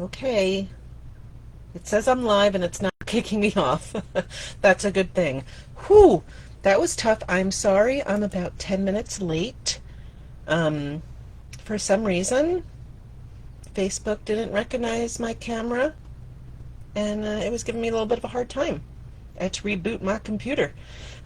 Okay, it says I'm live and it's not kicking me off. That's a good thing. Whew, that was tough. I'm sorry, I'm about 10 minutes late. For some reason, Facebook didn't recognize my camera and it was giving me a little bit of a hard time. I had to reboot my computer.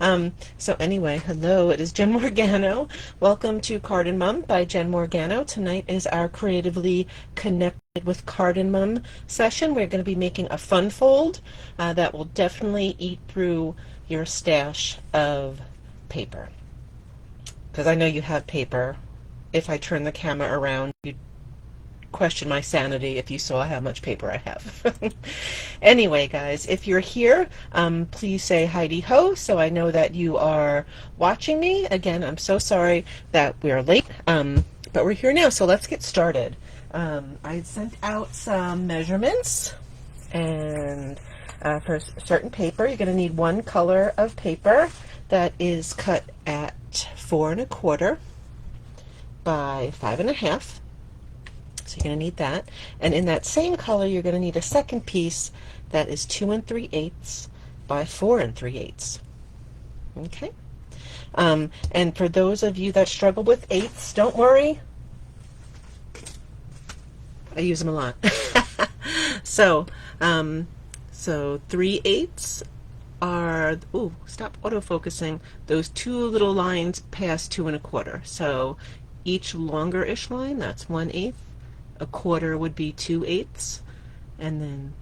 So anyway, hello, it is Jen Morgano. Welcome to CardNMum by Jen Morgano. Tonight is our Creatively Connected with CardNMum session. We're going to be making a fun fold that will definitely eat through your stash of paper. Because I know you have paper. If I turn the camera around, you'd question my sanity if you saw how much paper I have. Anyway, guys, if you're here, please say Heidi Ho so I know that you are watching me. Again, I'm so sorry that we're late, but we're here now, so let's get started. I sent out some measurements, and for certain paper, you're going to need one color of paper that is cut at 4 1/4 by 5 1/2. So you're going to need that. And in that same color, you're going to need a second piece that is 2 3/8 by 4 3/8. Okay? And for those of you that struggle with eighths, don't worry. I use them a lot. So 3/8 are, ooh, stop autofocusing. Those two little lines past 2 1/4. So each longer-ish line, that's 1/8. A quarter would be 2/8, and then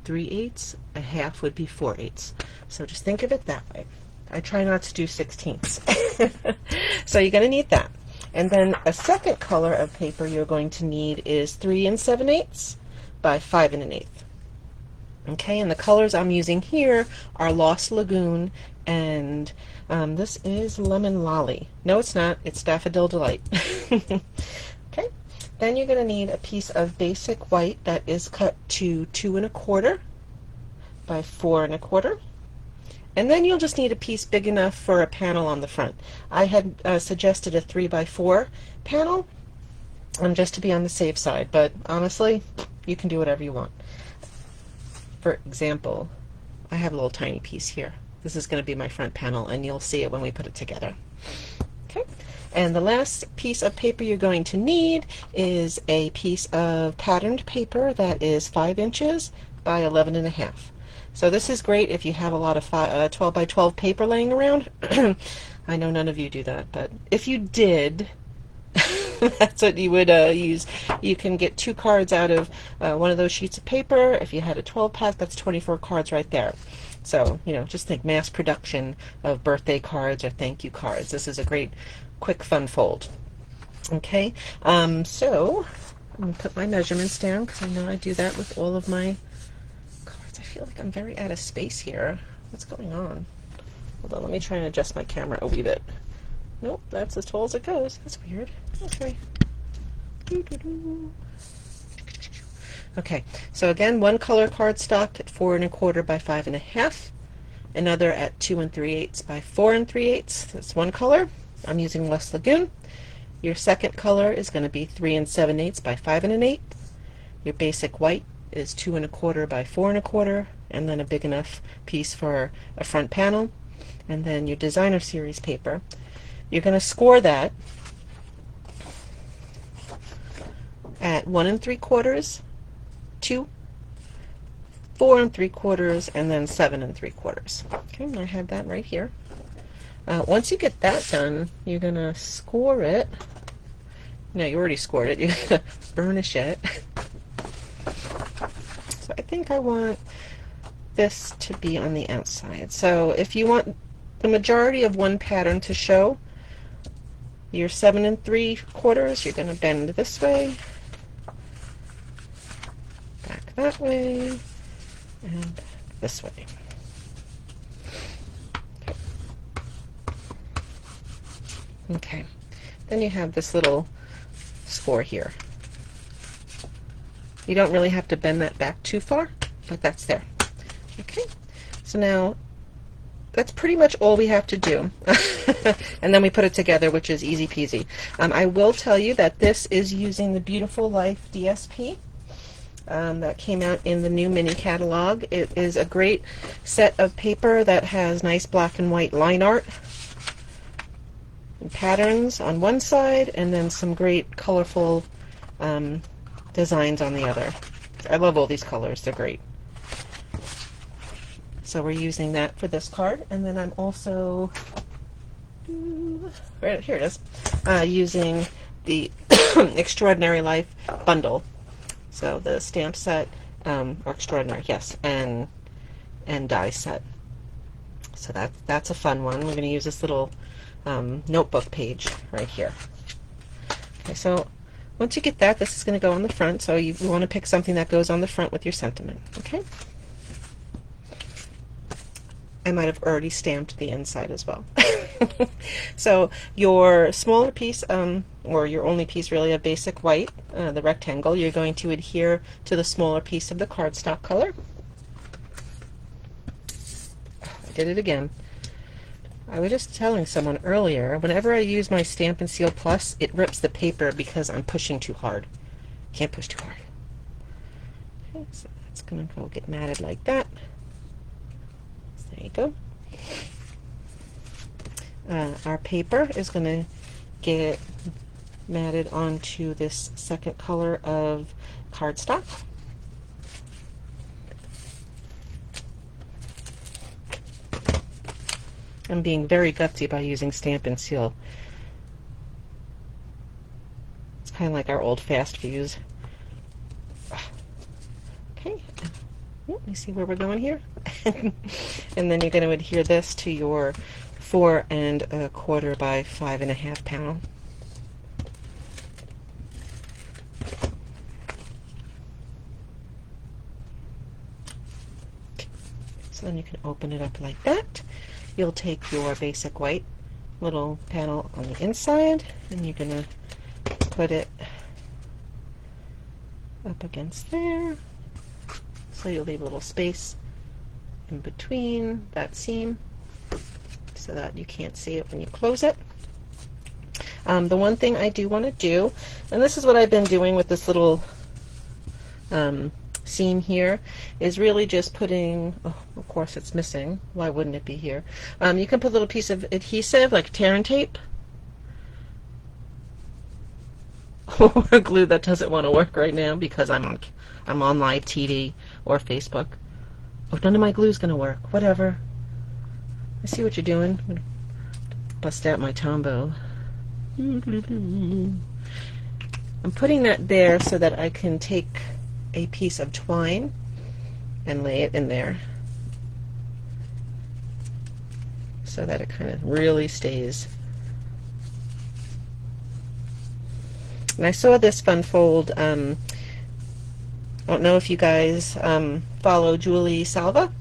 3/8, a half would be 4/8. So just think of it that way. I try not to do 16ths. So you're going to need that. And then a second color of paper you're going to need is 3 7/8 by 5 1/8. Okay, and the colors I'm using here are Lost Lagoon and this is Lemon Lolly. No, it's not. It's Daffodil Delight. Okay. Then you're going to need a piece of basic white that is cut to 2 1/4 by 4 1/4. And then you'll just need a piece big enough for a panel on the front. I had suggested a 3 by 4 panel, just to be on the safe side, but honestly, you can do whatever you want. For example, I have a little tiny piece here. This is going to be my front panel, and you'll see it when we put it together. Okay. And the last piece of paper you're going to need is a piece of patterned paper that is 5 inches by 11 1/2. So this is great if you have a lot of 12 by 12 paper laying around. I know none of you do that, but if you did, that's what you would use. You can get 2 cards out of one of those sheets of paper. If you had a 12 pack, that's 24 cards right there. So, you know, just think mass production of birthday cards or thank you cards. This is a great quick fun fold. Okay, so I'm going to put my measurements down because I know I do that with all of my cards. I feel like I'm very out of space here. What's going on? Hold on, let me try and adjust my camera a wee bit. Nope, that's as tall as it goes. That's weird. Okay. Okay, so again, one color cardstock at 4 1/4 by 5 1/2. Another at 2 3/8 by 4 3/8. That's one color. I'm using Lost Lagoon. Your second color is going to be 3 7/8 by 5 1/8. Your basic white is 2 1/4 by 4 1/4, and then a big enough piece for a front panel. And then your designer series paper. You're going to score that at 1 3/4, 2, 4 3/4, and then 7 3/4. Okay, and I have that right here. Once you get that done, you're going to score it. No, you already scored it. You're going to burnish it. So I think I want this to be on the outside. So if you want the majority of one pattern to show, your 7 3/4, you're going to bend this way, back that way, and back this way. Okay, then you have this little score here. You don't really have to bend that back too far, but that's there. Okay, so now that's pretty much all we have to do. And then we put it together, which is easy peasy. I will tell you that this is using the Beautiful Life DSP. that came out in the new mini catalog. It is a great set of paper that has nice black and white line art and patterns on one side, and then some great colorful designs on the other. I love all these colors, they're great. So we're using that for this card, and then I'm also, right here it is, using the Extraordinary Life bundle. So the stamp set, or Extraordinary, yes, and die set. So that's a fun one. We're going to use this little notebook page right here. Okay, so once you get that, this is going to go on the front, so you want to pick something that goes on the front with your sentiment, okay? I might have already stamped the inside as well. So your smaller piece, or your only piece really of basic white, the rectangle, you're going to adhere to the smaller piece of the cardstock color. I did it again. I was just telling someone earlier, whenever I use my Stamp and Seal Plus, it rips the paper because I'm pushing too hard. Can't push too hard. Okay, so that's going to go get matted like that. So there you go. Our paper is going to get matted onto this second color of cardstock. I'm being very gutsy by using Stamp and Seal. It's kind of like our old fast fuse. Okay, let me see where we're going here. And then you're going to adhere this to your 4 1/4 by 5 1/2 panel. So then you can open it up like that. You'll take your basic white little panel on the inside, and you're going to put it up against there. So you'll leave a little space in between that seam so that you can't see it when you close it. The one thing I do want to do, and this is what I've been doing with this little seam here, is really just putting, oh, of course it's missing, why wouldn't it be here? You can put a little piece of adhesive like tear and tape, or glue that doesn't want to work right now because I'm on live TV or Facebook. Oh, none of my glue's gonna work. Whatever. I see what you're doing. I'm gonna bust out my Tombow. I'm putting that there so that I can take a piece of twine and lay it in there so that it kind of really stays. And I saw this fun fold. I don't know if you guys follow Julie Salva,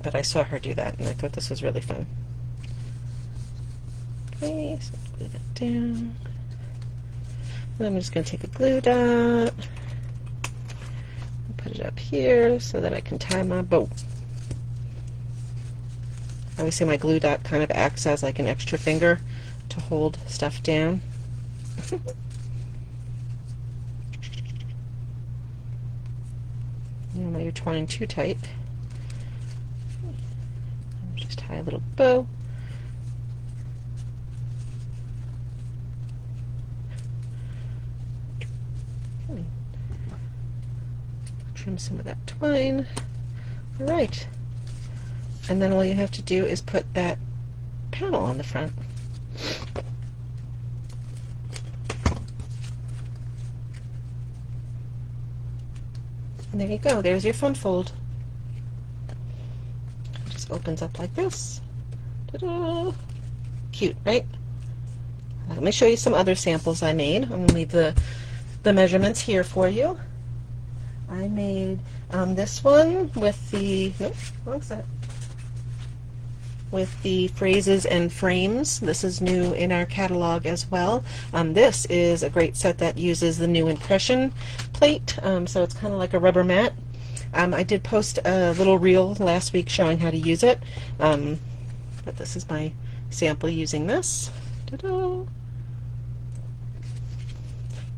but I saw her do that, and I thought this was really fun. Okay, so glue that down. And I'm just going to take a glue dot and put it up here so that I can tie my bow. I always say my glue dot kind of acts as like an extra finger to hold stuff down. Now you're twining too tight. Just tie a little bow. Trim some of that twine. All right. And then all you have to do is put that panel on the front. And there you go. There's your fun fold. It just opens up like this. Ta-da! Cute, right? Let me show you some other samples I made. I'm going to leave the measurements here for you. I made this one with the, nope, wrong set. With the phrases and frames. This is new in our catalog as well. This is a great set that uses the new impression plate, so it's kind of like a rubber mat. I did post a little reel last week showing how to use it, but this is my sample using this. Ta-da!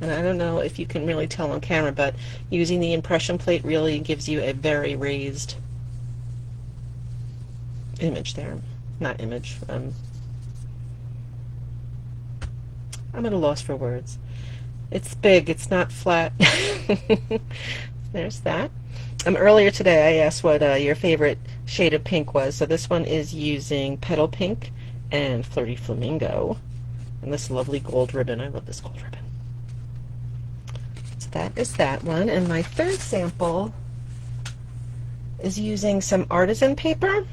And I don't know if you can really tell on camera, but using the impression plate really gives you a very raised image there. Not image. I'm at a loss for words. It's big, it's not flat. There's that. Earlier today I asked what your favorite shade of pink was. So this one is using Petal Pink and Flirty Flamingo. And this lovely gold ribbon. I love this gold ribbon. So that is that one. And my third sample is using some artisan paper,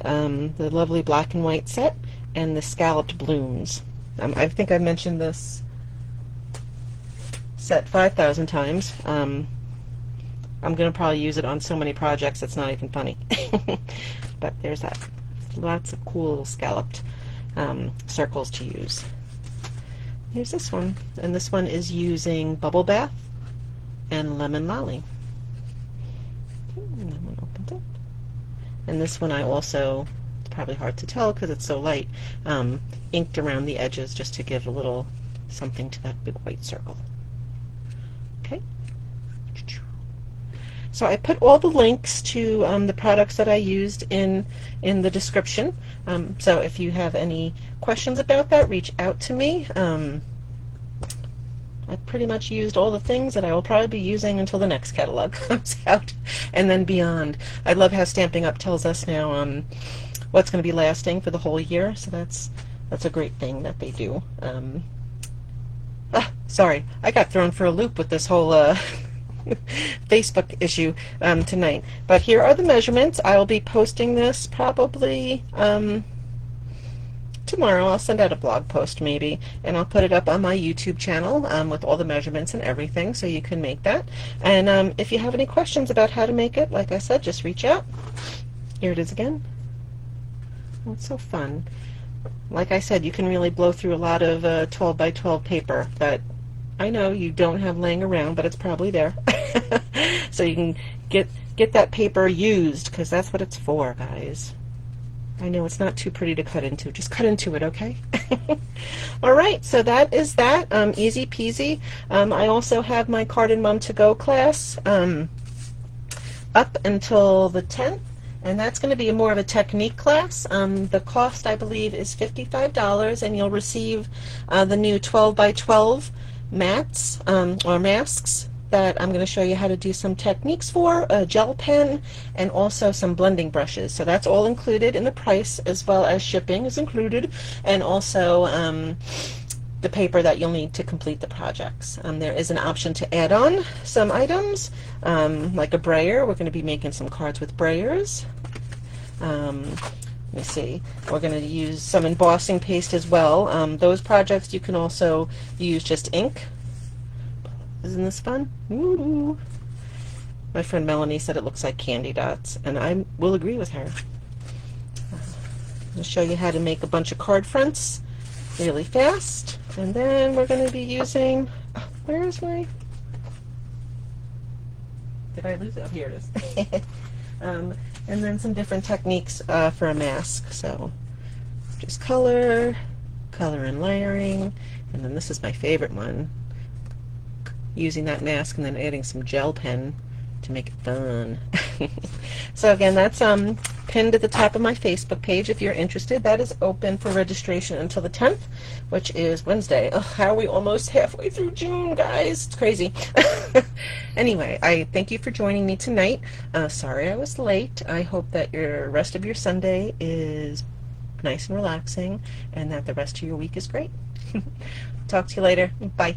the lovely black and white set, and the Scalloped Blooms. I think I've mentioned this set 5,000 times. I'm going to probably use it on so many projects it's not even funny. But there's that. Lots of cool scalloped circles to use. Here's this one, and this one is using Bubble Bath and Lemon Lolly. And that one opens up. And this one I also, it's probably hard to tell because it's so light, inked around the edges just to give a little something to that big white circle. Okay. So I put all the links to the products that I used in the description. So if you have any questions about that, reach out to me. I pretty much used all the things that I will probably be using until the next catalog comes out and then beyond. I love how Stampin' Up! Tells us now what's going to be lasting for the whole year. So that's a great thing that they do. Sorry, I got thrown for a loop with this whole Facebook issue tonight. But here are the measurements. I will be posting this probably tomorrow. I'll send out a blog post maybe, and I'll put it up on my YouTube channel with all the measurements and everything, so you can make that. And if you have any questions about how to make it, like I said, just reach out. Here it is again. Oh, it's so fun. Like I said, you can really blow through a lot of 12 by 12 paper that I know you don't have laying around, but it's probably there. So you can get that paper used, because that's what it's for, guys. I know it's not too pretty to cut into. Just cut into it, okay? All right, so that is that. Easy peasy. I also have my CardNMum to go class up until the 10th. And that's going to be more of a technique class. The cost, I believe, is $55, and you'll receive the new 12 by 12 mats or masks that I'm going to show you how to do some techniques for, a gel pen, and also some blending brushes. So that's all included in the price, as well as shipping is included, and also the paper that you'll need to complete the projects. There is an option to add on some items, like a brayer. We're going to be making some cards with brayers. Let me see. We're going to use some embossing paste as well. Those projects you can also use just ink. Isn't this fun? Woo-hoo. My friend Melanie said it looks like candy dots, and I will agree with her. I'll show you how to make a bunch of card fronts really fast. And then we're going to be using, where is my, did I lose it? Oh, here it is. And then some different techniques for a mask. So just color and layering, and then this is my favorite one, using that mask and then adding some gel pen to make it fun. So again, that's pinned at the top of my Facebook page if you're interested. That is open for registration until the 10th, which is Wednesday. Oh, how are we almost halfway through June, guys? It's crazy. Anyway, I thank you for joining me tonight. Sorry I was late. I hope that your rest of your Sunday is nice and relaxing, and that the rest of your week is great. Talk to you later. Bye.